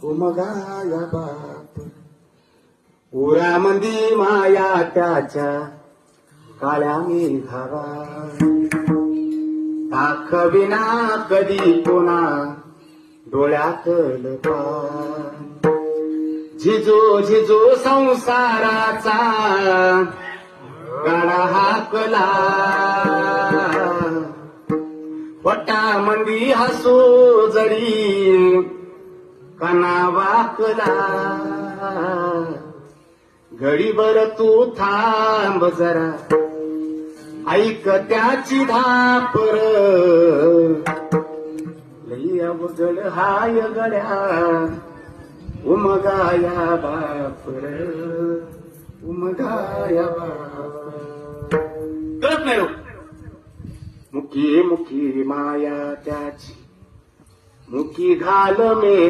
उमगाया बाप उरामंदी माया त्याच्या काळ्या मेघावा दाखविना कधी कोणा डोळ्यातल पान झिजो झिजो संसाराचा गाडा हाकला वटामंदी हसू जरी काना वाकला घडीभर तू थांब जरा ऐक त्याची धापर लई अवघड हाय गड्या उमगाया बापर उमगाया बाप कळत नाही मुखी मुखी माया त्याची मुखी घाल मे